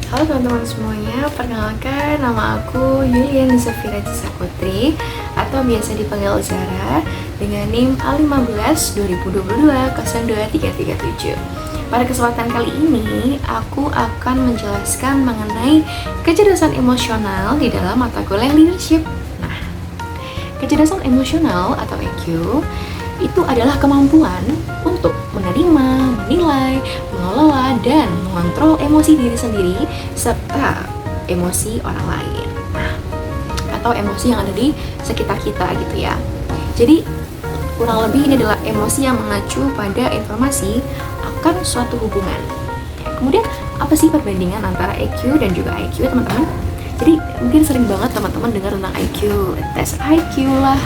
Halo teman-teman semuanya, perkenalkan nama aku Yulian Zafira Cisakutri atau biasa dipanggil Zara dengan NIM A15 2022 02337. Pada kesempatan kali ini, aku akan menjelaskan mengenai kecerdasan emosional di dalam mata kuliah leadership. Nah, kecerdasan emosional atau EQ itu adalah kemampuan untuk menerima, menilai, mengelola, dan mengontrol emosi diri sendiri serta emosi orang lain. Nah, atau emosi yang ada di sekitar kita gitu ya. Jadi kurang lebih ini adalah emosi yang mengacu pada informasi akan suatu hubungan. Kemudian apa sih perbandingan antara EQ dan juga IQ, teman-teman? Jadi mungkin sering banget teman-teman dengar tentang IQ, tes IQ lah,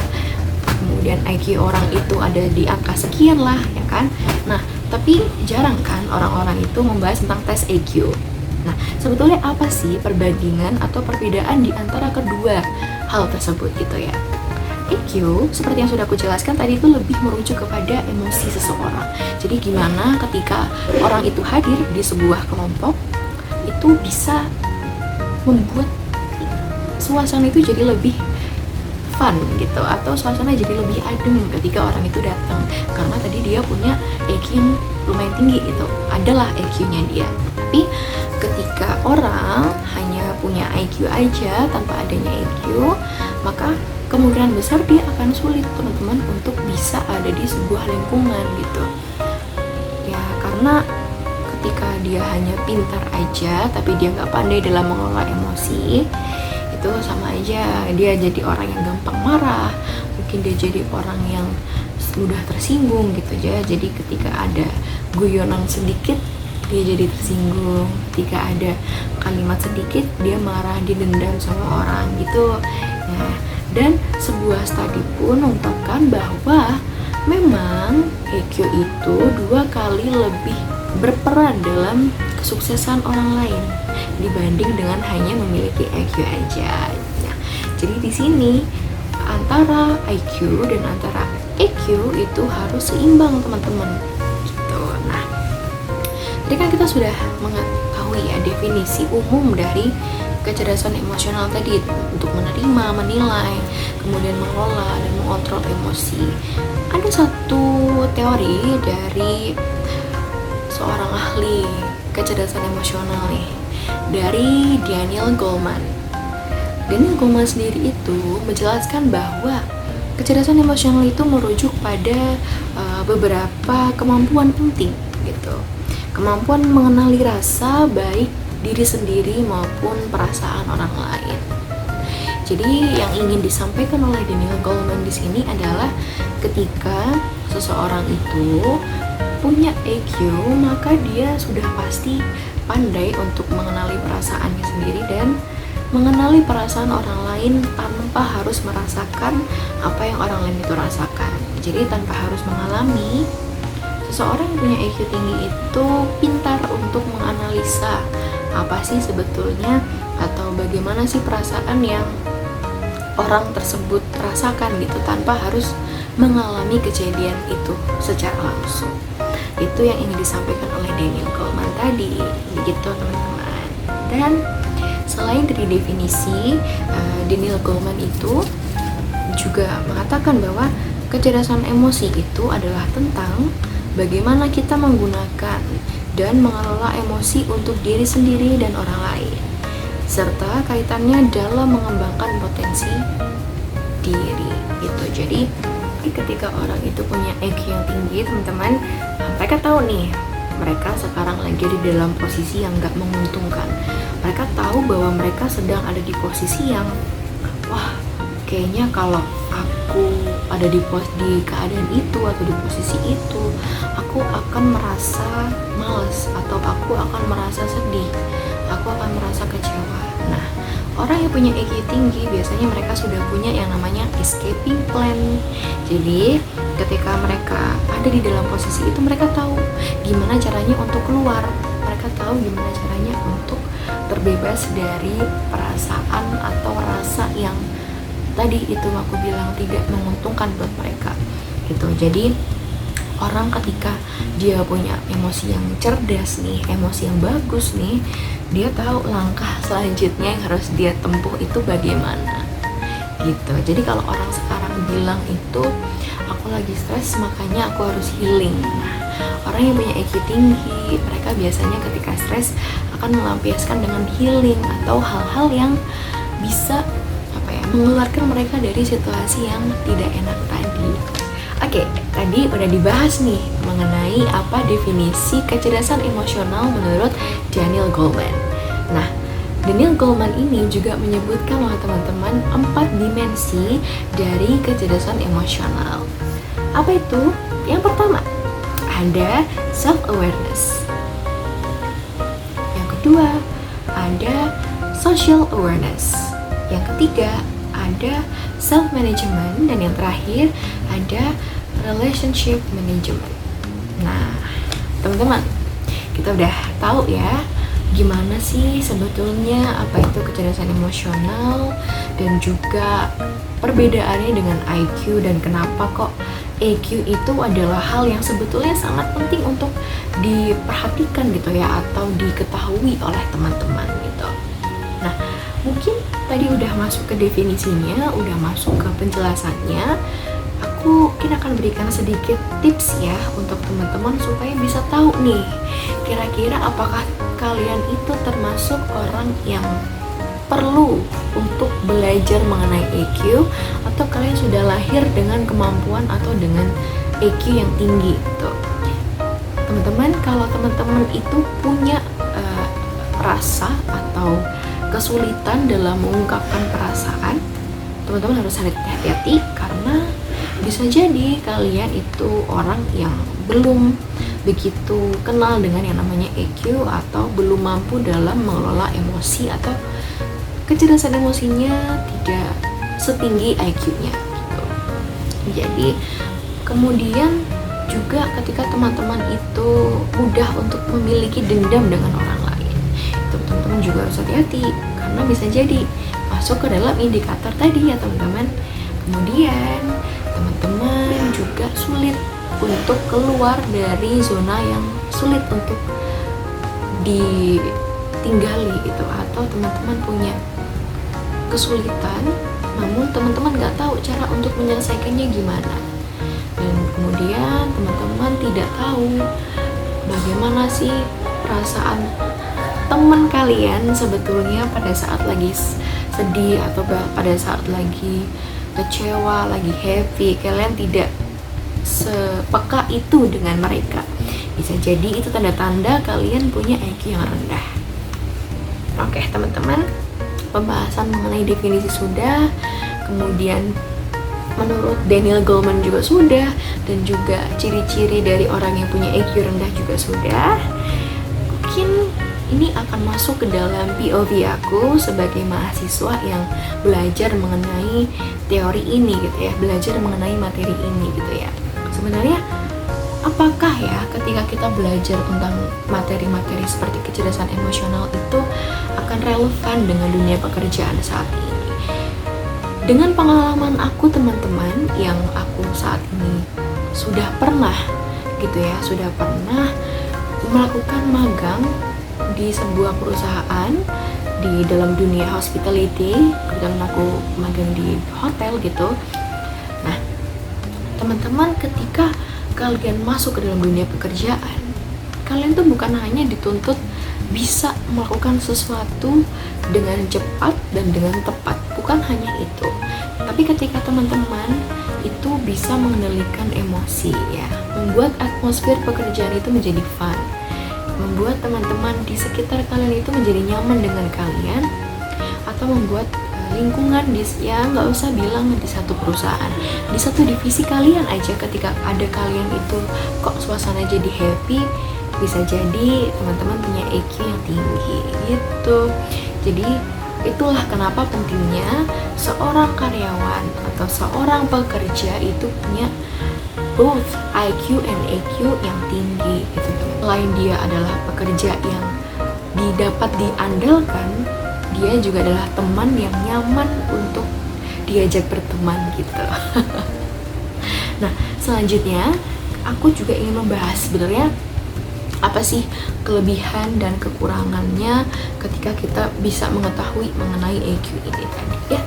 kemudian IQ orang itu ada di angka sekian lah, ya kan? Nah, tapi jarang kan orang-orang itu membahas tentang tes EQ. Nah, sebetulnya apa sih perbandingan atau perbedaan di antara kedua hal tersebut gitu ya? EQ, seperti yang sudah aku jelaskan tadi, itu lebih merujuk kepada emosi seseorang. Jadi gimana ketika orang itu hadir di sebuah kelompok, itu bisa membuat suasana itu jadi lebih fun gitu, atau suasana jadi lebih adem ketika orang itu datang karena tadi dia punya EQ yang lumayan tinggi gitu, adalah EQ-nya dia. Tapi ketika orang hanya punya IQ aja tanpa adanya EQ, maka kemungkinan besar dia akan sulit teman-teman untuk bisa ada di sebuah lingkungan gitu ya, karena ketika dia hanya pintar aja tapi dia nggak pandai dalam mengelola emosi, itu sama aja dia jadi orang yang gampang marah, mungkin dia jadi orang yang mudah tersinggung gitu aja. Jadi ketika ada guyonan sedikit dia jadi tersinggung, ketika ada kalimat sedikit dia marah, dia dendam sama orang gitu ya. Dan sebuah studi pun mengungkapkan bahwa memang EQ itu 2 kali lebih berperan dalam kesuksesan orang lain dibanding dengan hanya memiliki IQ aja. Nah, jadi di sini antara IQ dan antara EQ itu harus seimbang teman-teman. Gitu. Nah, tadi kan kita sudah mengetahui ya definisi umum dari kecerdasan emosional tadi, untuk menerima, menilai, kemudian mengelola dan mengontrol emosi. Ada satu teori dari seorang ahli kecerdasan emosional nih, dari Daniel Goleman. Daniel Goleman sendiri itu menjelaskan bahwa kecerdasan emosional itu merujuk pada beberapa kemampuan penting gitu. Kemampuan mengenali rasa baik diri sendiri maupun perasaan orang lain. Jadi yang ingin disampaikan oleh Daniel Goleman di sini adalah ketika seseorang itu punya EQ, maka dia sudah pasti pandai untuk mengenali perasaannya sendiri dan mengenali perasaan orang lain tanpa harus merasakan apa yang orang lain itu rasakan. Jadi tanpa harus mengalami, seseorang yang punya EQ tinggi itu pintar untuk menganalisa apa sih sebetulnya atau bagaimana sih perasaan yang orang tersebut rasakan gitu, tanpa harus mengalami kejadian itu secara langsung. Itu yang ingin disampaikan oleh Daniel Goleman tadi gitu teman-teman. Dan selain dari definisi, Daniel Goleman itu juga mengatakan bahwa kecerdasan emosi itu adalah tentang bagaimana kita menggunakan dan mengelola emosi untuk diri sendiri dan orang lain, serta kaitannya dalam mengembangkan potensi diri gitu. Jadi ketika orang itu punya EQ yang tinggi teman-teman, mereka tahu nih mereka sekarang lagi di dalam posisi yang gak menguntungkan. Mereka tahu bahwa mereka sedang ada di posisi yang kayaknya kalau aku ada di keadaan itu atau di posisi itu, aku akan merasa malas atau aku akan merasa sedih, aku akan merasa kecewa. Nah, orang yang punya EQ tinggi biasanya mereka sudah punya yang namanya escaping plan. Jadi ketika mereka ada di dalam posisi itu, mereka tahu gimana caranya untuk keluar, mereka tahu gimana caranya untuk terbebas dari perasaan atau rasa yang tadi itu aku bilang tidak menguntungkan buat mereka gitu. Jadi Orang ketika dia punya emosi yang cerdas nih, emosi yang bagus nih, dia tahu langkah selanjutnya yang harus dia tempuh itu bagaimana gitu. Jadi kalau orang sekarang bilang itu aku lagi stres makanya aku harus healing. Nah, orang yang punya EQ tinggi, mereka biasanya ketika stres akan melampiaskan dengan healing atau hal-hal yang bisa mengeluarkan mereka dari situasi yang tidak enak tadi. Oke, tadi udah dibahas nih mengenai apa definisi kecerdasan emosional menurut Daniel Goleman. Nah, Daniel Goleman ini juga menyebutkan loh teman-teman 4 dimensi dari kecerdasan emosional. Apa itu? Yang pertama, ada self-awareness. Yang kedua, ada social awareness. Yang ketiga, ada self-management. Dan yang terakhir, ada relationship management. Nah, teman-teman, kita udah tahu ya gimana sih sebetulnya apa itu kecerdasan emosional dan juga perbedaannya dengan IQ dan kenapa kok EQ itu adalah hal yang sebetulnya sangat penting untuk diperhatikan gitu ya, atau diketahui oleh teman-teman gitu. Nah, mungkin tadi udah masuk ke definisinya, udah masuk ke penjelasannya. Aku mungkin akan berikan sedikit tips ya untuk teman-teman supaya bisa tahu nih, kira-kira apakah kalian itu termasuk orang yang perlu untuk belajar mengenai EQ, atau kalian sudah lahir dengan kemampuan atau dengan EQ yang tinggi gitu. Teman-teman, kalau teman-teman itu punya rasa atau kesulitan dalam mengungkapkan perasaan, teman-teman harus hati-hati karena bisa jadi kalian itu orang yang belum begitu kenal dengan yang namanya EQ atau belum mampu dalam mengelola emosi atau kecerdasan emosinya tidak setinggi IQ-nya gitu. Jadi kemudian juga ketika teman-teman itu mudah untuk memiliki dendam dengan orang lain, itu teman-teman juga harus hati-hati karena bisa jadi masuk ke dalam indikator tadi ya teman-teman. Kemudian teman-teman juga sulit untuk keluar dari zona yang sulit untuk ditinggali gitu, atau teman-teman punya kesulitan namun teman-teman nggak tahu cara untuk menyelesaikannya gimana, dan kemudian teman-teman tidak tahu bagaimana sih perasaan teman kalian sebetulnya pada saat lagi sedih atau pada saat lagi kecewa, lagi happy. Kalian tidak sepeka itu dengan mereka. Bisa jadi itu tanda-tanda kalian punya IQ yang rendah. Oke teman-teman, pembahasan mengenai definisi sudah, kemudian menurut Daniel Goleman juga sudah, dan juga ciri-ciri dari orang yang punya IQ rendah juga sudah. Mungkin ini akan masuk ke dalam POV aku sebagai mahasiswa yang belajar mengenai teori ini gitu ya, belajar mengenai materi ini gitu ya. Sebenarnya apakah ya ketika kita belajar tentang materi-materi seperti kecerdasan emosional itu akan relevan dengan dunia pekerjaan saat ini? Dengan pengalaman aku teman-teman, yang aku saat ini sudah pernah gitu ya, sudah pernah melakukan magang di sebuah perusahaan di dalam dunia hospitality, kebetulan aku magang di hotel gitu. Nah, teman-teman, ketika kalian masuk ke dalam dunia pekerjaan, kalian tuh bukan hanya dituntut bisa melakukan sesuatu dengan cepat dan dengan tepat, bukan hanya itu. Tapi ketika teman-teman itu bisa mengendalikan emosi ya, membuat atmosfer pekerjaan itu menjadi fun, membuat teman-teman di sekitar kalian itu menjadi nyaman dengan kalian, atau membuat lingkungan ya nggak usah bilang di satu perusahaan, di satu divisi kalian aja, ketika ada kalian itu kok suasana jadi happy, bisa jadi teman-teman punya EQ yang tinggi gitu. Jadi itulah kenapa pentingnya seorang karyawan atau seorang pekerja itu punya both IQ and EQ yang tinggi gitu. Selain dia adalah pekerja yang didapat diandalkan, dia juga adalah teman yang nyaman untuk diajak berteman gitu. Nah, selanjutnya aku juga ingin membahas sebenarnya apa sih kelebihan dan kekurangannya ketika kita bisa mengetahui mengenai EQ ini tadi ya.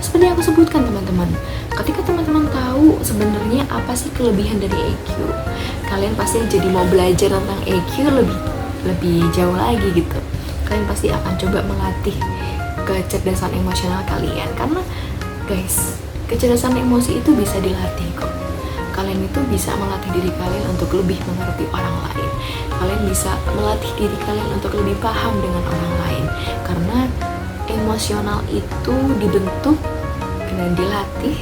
Seperti yang aku sebutkan teman-teman, ketika teman-teman tahu sebenarnya apa sih kelebihan dari EQ, kalian pasti jadi mau belajar tentang EQ lebih jauh lagi gitu. Kalian pasti akan coba melatih kecerdasan emosional kalian, karena guys, kecerdasan emosi itu bisa dilatih kok. Kalian itu bisa melatih diri kalian untuk lebih mengerti orang lain. Kalian bisa melatih diri kalian untuk lebih paham dengan orang lain, karena emosional itu dibentuk dan dilatih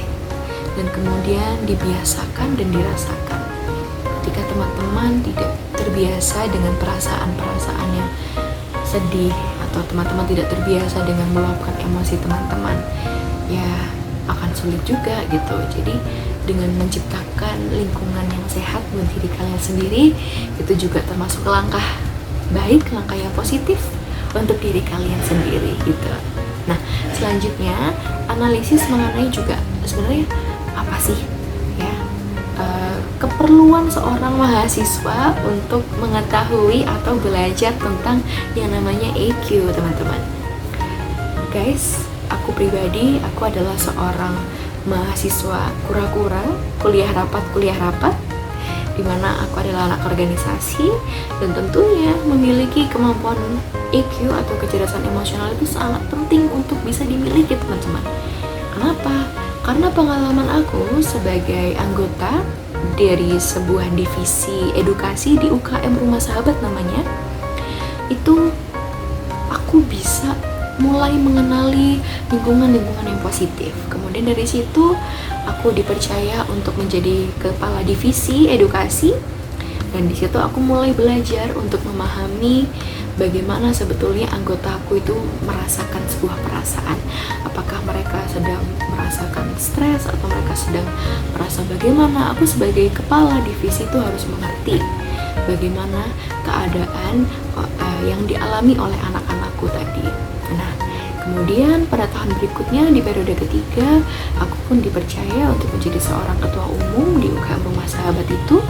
dan kemudian dibiasakan dan dirasakan. Ketika teman-teman tidak terbiasa dengan perasaan-perasaan yang sedih, atau teman-teman tidak terbiasa dengan meluapkan emosi teman-teman, ya akan sulit juga gitu. Jadi dengan menciptakan lingkungan yang sehat buat diri kalian sendiri, itu juga termasuk langkah baik, langkah yang positif untuk diri kalian sendiri gitu. Nah, selanjutnya analisis mengenai juga sebenarnya apa sih ya keperluan seorang mahasiswa untuk mengetahui atau belajar tentang yang namanya EQ, teman-teman. Guys, aku pribadi, aku adalah seorang mahasiswa kura-kura, kuliah rapat, dimana aku adalah anak organisasi dan tentunya memiliki kemampuan EQ atau kecerdasan emosional itu sangat penting untuk bisa dimiliki, teman-teman. Kenapa? Karena pengalaman aku sebagai anggota dari sebuah divisi edukasi di UKM Rumah Sahabat namanya, itu aku bisa mulai mengenali lingkungan-lingkungan yang positif. Kemudian dari situ aku dipercaya untuk menjadi kepala divisi edukasi, dan di situ aku mulai belajar untuk memahami bagaimana sebetulnya anggotaku itu merasakan sebuah perasaan. Apakah mereka sedang merasakan stres atau mereka sedang merasa bagaimana. Aku sebagai kepala divisi itu harus mengerti bagaimana keadaan yang dialami oleh anak-anakku tadi. Nah, kemudian pada tahun berikutnya di periode ketiga, aku pun dipercaya untuk menjadi seorang ketua umum di UKM Rumah Sahabat itu.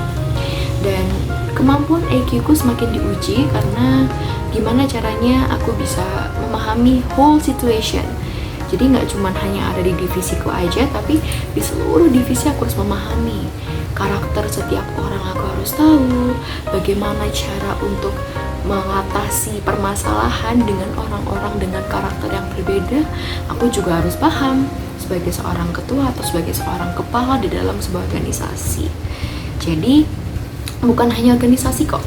Dan kemampuan EQ ku semakin diuji karena gimana caranya aku bisa memahami whole situation. Jadi nggak cuma hanya ada di divisiku aja, tapi di seluruh divisi aku harus memahami karakter setiap orang. Aku harus tahu bagaimana cara untuk mengatasi permasalahan dengan orang-orang dengan karakter yang berbeda. Aku juga harus paham sebagai seorang ketua atau sebagai seorang kepala di dalam sebuah organisasi. Jadi bukan hanya organisasi kok,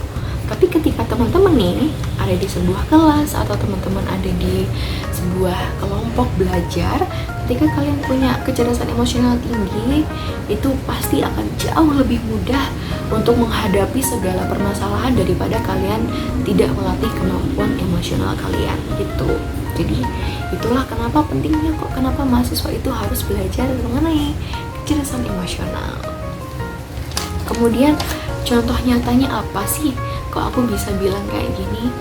tapi ketika teman-teman nih ada di sebuah kelas atau teman-teman ada di sebuah kelompok belajar, ketika kalian punya kecerdasan emosional tinggi, itu pasti akan jauh lebih mudah untuk menghadapi segala permasalahan daripada kalian tidak melatih kemampuan emosional kalian gitu. Jadi itulah kenapa pentingnya kok, kenapa mahasiswa itu harus belajar mengenai kecerdasan emosional. Kemudian contoh nyatanya apa sih kok aku bisa bilang kayak gini?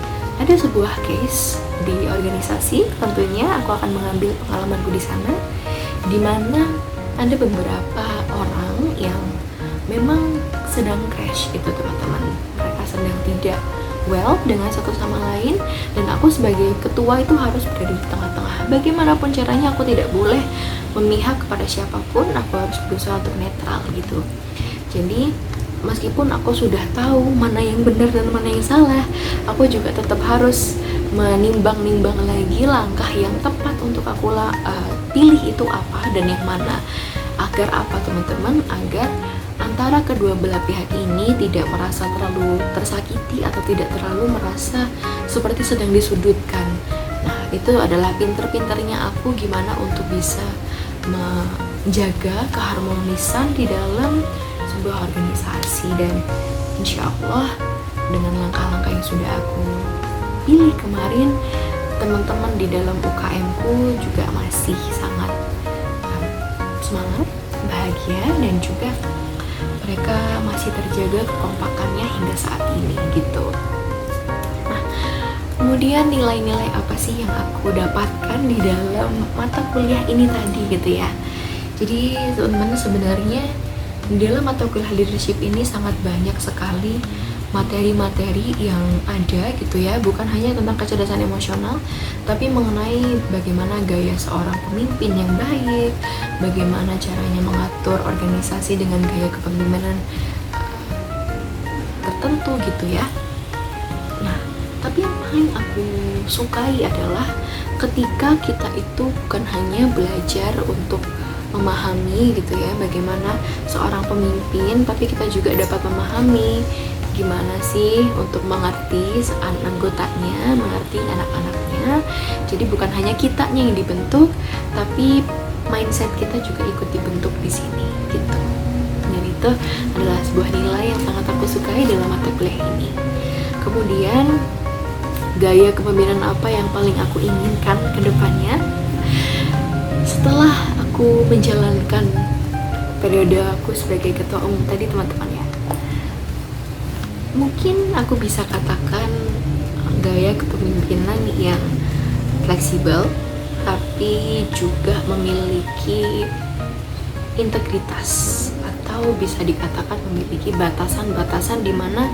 Ada sebuah case di organisasi, tentunya aku akan mengambil pengalamanku di sana, di mana ada beberapa orang yang memang sedang crash itu, teman-teman. Mereka sedang tidak well dengan satu sama lain, dan aku sebagai ketua itu harus berada di tengah-tengah. Bagaimanapun caranya aku tidak boleh memihak kepada siapapun, aku harus berusaha untuk netral gitu. Jadi meskipun aku sudah tahu mana yang benar dan mana yang salah, aku juga tetap harus menimbang-nimbang lagi langkah yang tepat untuk aku pilih itu apa dan yang mana. Agar apa, teman-teman? Agar antara kedua belah pihak ini tidak merasa terlalu tersakiti atau tidak terlalu merasa seperti sedang disudutkan. Nah, itu adalah pinter-pinternya aku gimana untuk bisa menjaga keharmonisan di dalam sebuah organisasi. Dan insya Allah dengan langkah-langkah yang sudah aku pilih kemarin, teman-teman di dalam UKM ku juga masih sangat semangat, bahagia, dan juga mereka masih terjaga kekompakannya hingga saat ini gitu. Nah, kemudian nilai-nilai apa sih yang aku dapatkan di dalam mata kuliah ini tadi gitu ya. Jadi teman-teman, sebenarnya Di dalam mata kuliah leadership ini sangat banyak sekali materi-materi yang ada gitu ya, bukan hanya tentang kecerdasan emosional, tapi mengenai bagaimana gaya seorang pemimpin yang baik, bagaimana caranya mengatur organisasi dengan gaya kepemimpinan tertentu gitu ya. Nah, tapi yang paling aku sukai adalah ketika kita itu bukan hanya belajar untuk memahami gitu ya bagaimana seorang pemimpin, tapi kita juga dapat memahami gimana sih untuk mengerti anggotanya, mengerti anak-anaknya. Jadi bukan hanya kitanya yang dibentuk, tapi mindset kita juga ikut dibentuk di sini gitu. Dan itu adalah sebuah nilai yang sangat aku sukai dalam mata kuliah ini. Kemudian gaya kepemimpinan apa yang paling aku inginkan ke depannya? Setelah aku menjalankan periode aku sebagai ketua umum tadi teman-teman ya, mungkin aku bisa katakan gaya kepemimpinan yang fleksibel tapi juga memiliki integritas, atau bisa dikatakan memiliki batasan-batasan di mana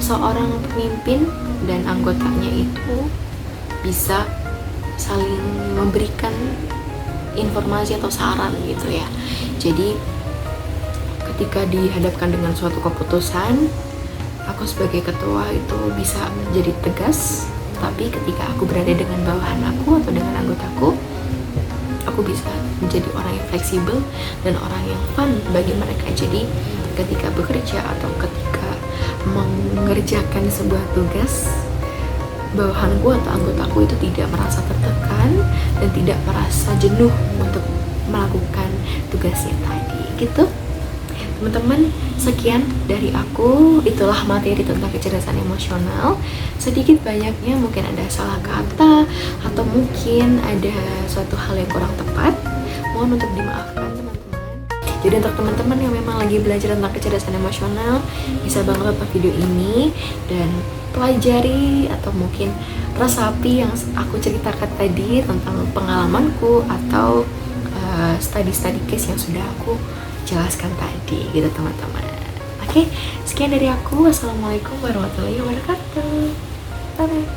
seorang pemimpin dan anggotanya itu bisa saling memberikan informasi atau saran gitu ya. Jadi ketika dihadapkan dengan suatu keputusan, aku sebagai ketua itu bisa jadi tegas, tapi ketika aku berada dengan bawahan aku atau dengan anggotaku, aku bisa menjadi orang yang fleksibel dan orang yang fun bagi mereka. Jadi ketika bekerja atau ketika mengerjakan sebuah tugas, bawahanku atau anggotaku itu tidak merasa tertekan dan tidak merasa jenuh untuk melakukan tugasnya tadi gitu. Teman-teman, sekian dari aku. Itulah materi tentang kecerdasan emosional. Sedikit banyaknya mungkin ada salah kata atau mungkin ada suatu hal yang kurang tepat, mohon untuk dimaafkan teman-teman. Jadi untuk teman-teman yang memang lagi belajar tentang kecerdasan emosional, bisa banget nonton video ini dan pelajari atau mungkin resapi yang aku ceritakan tadi tentang pengalamanku atau study case yang sudah aku jelaskan tadi gitu teman-teman. Oke, sekian dari aku. Wassalamualaikum warahmatullahi wabarakatuh. Bye.